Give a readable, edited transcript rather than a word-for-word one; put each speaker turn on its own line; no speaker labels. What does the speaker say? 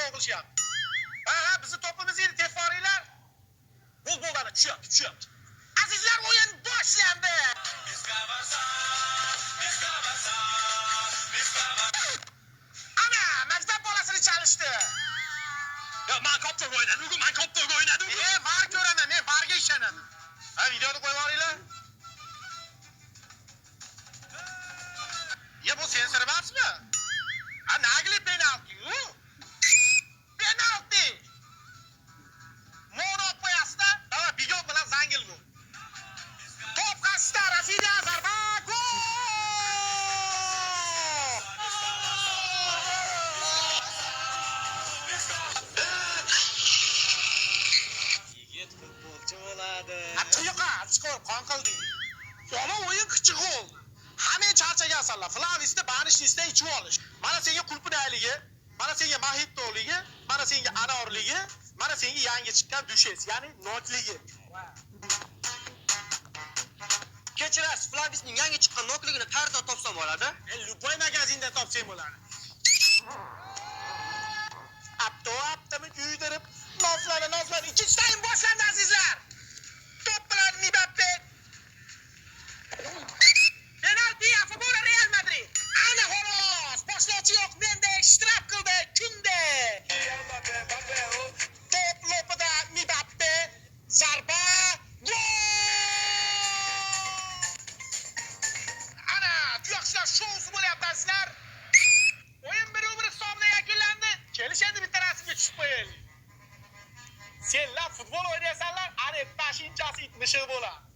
gol qilishyapti. Ha, bizni to'pimiz edi, tezkorlar. Futboldan tushyapti. Azizlar, o'yin boshlandi. Ana, maktab bolasini chalishdi. Ya, men koptok o'ynadim. Var ko'raman, men varga ishonaman. Ha, videoni qo'yib olinglar. Ya, bu sensor emasmi? Ha, nagli penalti. Penalti. Mono qo'yasizda. Ha, bigon bilan zangil bu. Top qasda, Rafiya zarba. Gol!
Yigit futbolchi bo'ladi.
Atiyoqa, skor qon qilding. Yomon o'yin kichik oldi. Hamma charchagansanlar. Flavisda banishnisda ichib olish. Mana senga qulpinayligi, mana senga mahitoligi, mana senga anorligi, mana senga yangi chiqqan dushes, ya'ni notligi.
Kechirasiz, Flavisning yangi chiqqan nokligini qayerdan topsam bo'ladi?
Luboy magazinda topsang bo'ladi. Aptami kuydirib, nozlari. Ikkinchi taym boshlandi azizlar. Top bilan Mbappe. Penalti a favor Real Madrid. Ana xolos, boshlovchi yo'q, menda ishtirok qildi. Kunde. Top lopida Mbappe. Zarba. Gol! Ana, tuyoqchilar shousi bo'lyapti azizlar. O'yin 1-1 hisobida yakunlandi. Kelish endi bitta rasmga tushib qo'yaylik. Senlar futbol o'ynaysanlar, ana 5-itmishi bo'ladi.